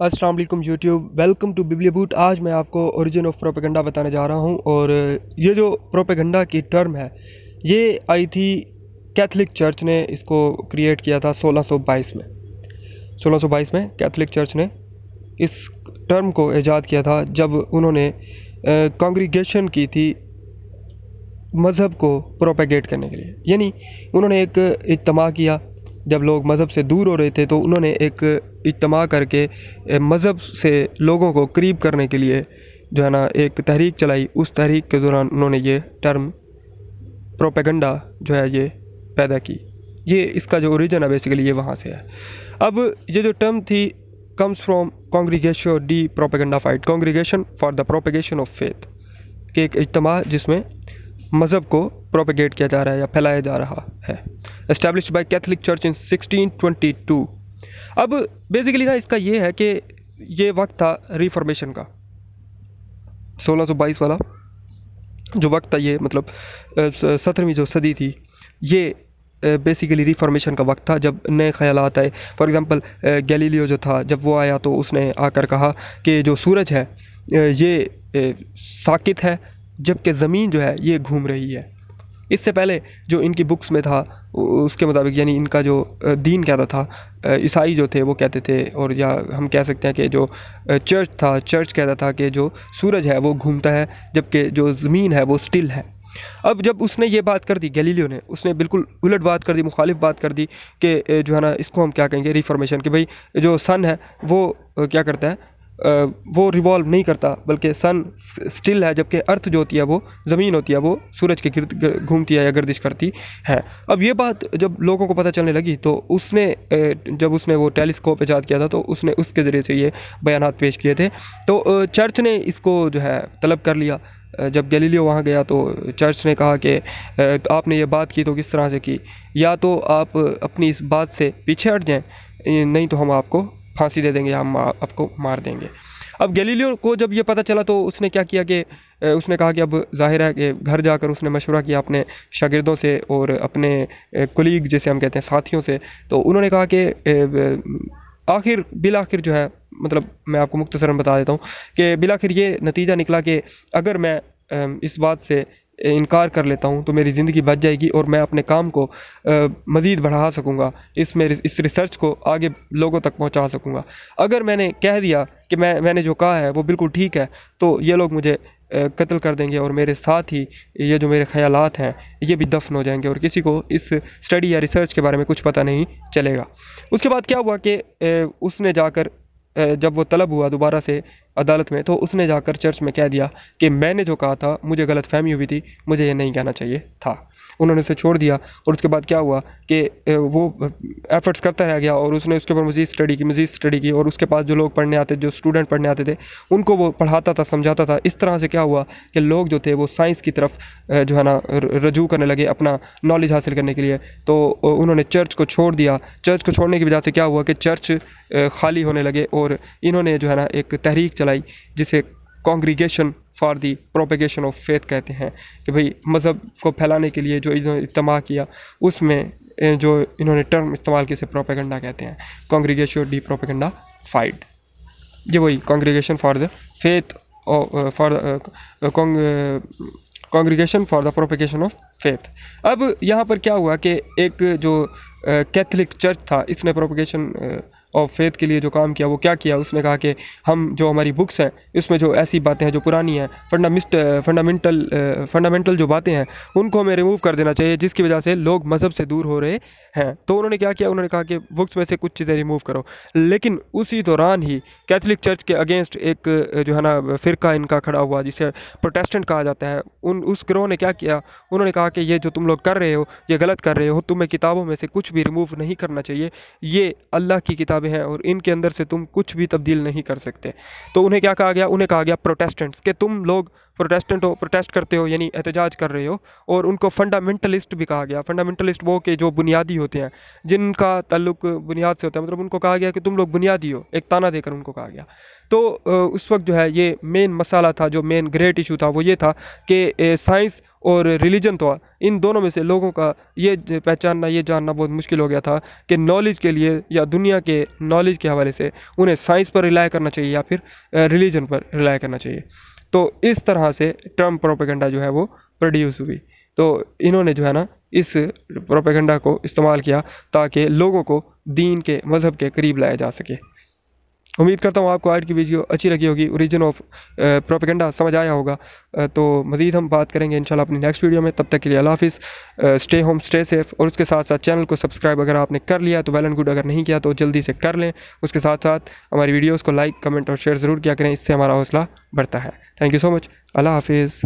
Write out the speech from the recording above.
अस्सलाम वालेकुम YouTube, welcome to बिबली boot. आज मैं आपको ओरिजिन ऑफ प्रोपेगेंडा बताने जा रहा हूँ। और ये जो प्रोपेगेंडा की टर्म है, ये आई थी कैथलिक चर्च ने इसको क्रिएट किया था 1622 में। 1622 में कैथलिक चर्च ने इस टर्म को ईजाद किया था जब उन्होंने कॉन्ग्रीगेशन की थी मज़हब को प्रोपेगेट करने के लिए। यानी उन्होंने एक इज्तिमा किया जब लोग मज़हब से दूर हो रहे थे, तो उन्होंने एक इज्तिमा करके मज़हब से लोगों को करीब करने के लिए जो है ना एक तहरीक चलाई। उस तहरीक के दौरान उन्होंने ये टर्म प्रोपेगेंडा जो है ये पैदा की। ये इसका जो ओरिजिन है बेसिकली ये वहाँ से है। अब ये जो टर्म थी comes from congregation D propaganda fight, congregation for the propagation of faith, कि एक इज्तिमा जिसमें मज़हब को प्रोपेगेट किया जा रहा है या फैलाया जा रहा है। एस्टैब्लिश्ड बाय कैथलिक चर्च इन 1622। अब बेसिकली ना इसका ये है कि ये वक्त था रिफॉर्मेशन का, 1622 वाला जो वक्त था, ये मतलब 17वीं जो सदी थी, ये बेसिकली रिफॉर्मेशन का वक्त था जब नए ख्यालात आए। फॉर एग्ज़ाम्पल गैलीलियो जो था, जब वो आया तो उसने आकर कहा कि जो सूरज है ये साकित है, जबकि ज़मीन जो है ये घूम रही है। इससे पहले जो इनकी बुक्स में था उसके मुताबिक, यानी इनका जो दीन कहता था, ईसाई जो थे वो कहते थे, और या हम कह सकते हैं कि जो चर्च था, चर्च कहता था कि जो सूरज है वो घूमता है जबकि जो ज़मीन है वो स्टिल है। अब जब उसने ये बात कर दी गैलीलियो ने, उसने बिल्कुल उलट बात कर दी, मुखालिफ बात कर दी कि जो है ना इसको हम क्या कहेंगे रिफॉर्मेशन, कि भाई जो सन है वो क्या करता है, वो रिवॉल्व नहीं करता बल्कि सन स्टिल है, जबकि अर्थ जो होती है वो ज़मीन होती है वो सूरज के गिर्द घूमती है या गर्दिश करती है। अब ये बात जब लोगों को पता चलने लगी तो उसने जब उसने वो टेलीस्कोप ईजाद किया था तो उसने उसके ज़रिए से ये बयानात पेश किए थे। तो चर्च ने इसको जो है तलब कर लिया। जब गैलीलियो वहाँ गया तो चर्च ने कहा कि आपने ये बात की तो किस तरह से की, या तो आप अपनी इस बात से पीछे हट जाएं, नहीं तो हम आपको फांसी दे देंगे, हम आपको मार देंगे। अब गैलीलियो को जब ये पता चला तो उसने क्या किया कि उसने कहा कि अब ज़ाहिर है कि घर जाकर उसने मशवरा किया अपने शागिर्दों से और अपने कोलीग जैसे हम कहते हैं साथियों से। तो उन्होंने कहा कि आखिर बिल आखिर जो है, मतलब मैं आपको मुख्तसरन बता देता हूँ कि बिल आखिर ये नतीजा निकला कि अगर मैं इस बात से इनकार कर लेता हूँ तो मेरी ज़िंदगी बच जाएगी और मैं अपने काम को मज़ीद बढ़ा सकूँगा, इस रिसर्च को आगे लोगों तक पहुँचा सकूँगा। अगर मैंने कह दिया कि मैंने जो कहा है वो बिल्कुल ठीक है, तो ये लोग मुझे कत्ल कर देंगे और मेरे साथ ही ये जो मेरे ख्यालात हैं ये भी दफन हो जाएंगे और किसी को इस स्टडी या रिसर्च के बारे में कुछ पता नहीं चलेगा। उसके बाद क्या हुआ कि उसने जाकर जब वो तलब हुआ दोबारा से अदालत में, तो उसने जाकर चर्च में कह दिया कि मैंने जो कहा था मुझे गलत फहमी हुई थी, मुझे ये नहीं कहना चाहिए था। उन्होंने उसे छोड़ दिया और उसके बाद क्या हुआ कि वो एफर्ट्स करता रह गया और उसने उसके ऊपर मज़ीद स्टडी की और उसके पास जो लोग पढ़ने आते, जो स्टूडेंट पढ़ने आते थे, उनको वो पढ़ाता था, समझाता था। इस तरह से क्या हुआ कि लोग जो थे वो साइंस की तरफ जो है ना रजू करने लगे अपना नॉलेज हासिल करने के लिए। तो उन्होंने चर्च को छोड़ दिया। चर्च को छोड़ने की वजह से क्या हुआ कि चर्च खाली होने लगे और इन्होंने जो है ना एक तहरीक चलाई जिसे congregation for the propagation of faith कहते हैं, कि भाई मज़हब को फैलाने के लिए जो इन्होंने इज्तिमा किया उसमें जो इन्होंने टर्म इस्तेमाल की, इसे प्रोपेगेंडा कहते हैं, कॉन्ग्रीगेशन डी प्रोपेगेंडा फाइट। ये वही congregation for the faith for congregation for the propagation of faith. अब यहाँ पर क्या हुआ कि एक जो कैथलिक चर्च था, इसने प्रोपेगेशन और फेथ के लिए जो काम किया वो क्या किया, उसने कहा कि हम जो हमारी बुक्स हैं इसमें जो ऐसी बातें हैं जो पुरानी हैं, फंडामेंटल जो बातें हैं उनको हमें रिमूव कर देना चाहिए, जिसकी वजह से लोग मज़हब से दूर हो रहे हैं। तो उन्होंने क्या किया, उन्होंने कहा कि बुक्स में से कुछ चीज़ें रिमूव करो। लेकिन उसी दौरान ही कैथलिक चर्च के अगेंस्ट एक जो है ना फ़िरका इनका खड़ा हुआ जिसे प्रोटेस्टेंट कहा जाता है। उस गिरोह ने क्या किया, उन्होंने कहा कि ये जो तुम लोग कर रहे हो ये गलत कर रहे हो, तुम्हें किताबों में से कुछ भी रिमूव नहीं करना चाहिए, ये अल्लाह की किताबें हैं और इनके अंदर से तुम कुछ भी तब्दील नहीं कर सकते। तो उन्हें क्या कहा गया, उन्हें कहा गया प्रोटेस्टेंट्स, कि तुम लोग प्रोटेस्टेंट हो, प्रोटेस्ट करते हो यानी एहतजाज कर रहे हो, और उनको फंडामेंटलिस्ट भी कहा गया। फंडामेंटलिस्ट वो के जो बुनियादी होते हैं, जिनका ताल्लुक बुनियाद से होता है, मतलब उनको कहा गया कि तुम लोग बुनियादी हो, एक ताना देकर उनको कहा गया। तो उस वक्त जो है ये मेन मसाला था, जो मेन ग्रेट इशू था वो ये था कि साइंस और रिलीजन, तो इन दोनों में से लोगों का ये पहचानना, ये जानना बहुत मुश्किल हो गया था कि नॉलेज के लिए या दुनिया के नॉलेज के हवाले से उन्हें साइंस पर रिलाय करना चाहिए या फिर रिलीजन पर रिलाय करना चाहिए। तो इस तरह से ट्रम्प प्रोपेगेंडा जो है वो प्रोड्यूस हुई। तो इन्होंने जो है ना इस प्रोपेगेंडा को इस्तेमाल किया ताकि लोगों को दीन के, मज़हब के करीब लाया जा सके। उम्मीद करता हूँ आपको आज की वीडियो अच्छी लगी होगी, ओरिजिन ऑफ प्रोपेगेंडा समझ आया होगा। तो मज़ीद हम बात करेंगे इंशाल्लाह अपनी नेक्स्ट वीडियो में। तब तक के लिए अल्लाह हाफिज़, स्टे होम, स्टे सेफ़। और उसके साथ साथ चैनल को सब्सक्राइब अगर आपने कर लिया तो वेल एंड गुड, अगर नहीं किया तो जल्दी से कर लें। उसके साथ साथ हमारी वीडियोज़ को लाइक, कमेंट और शेयर ज़रूर किया करें, इससे हमारा हौसला बढ़ता है। थैंक यू सो मच, अल्लाह हाफिज़।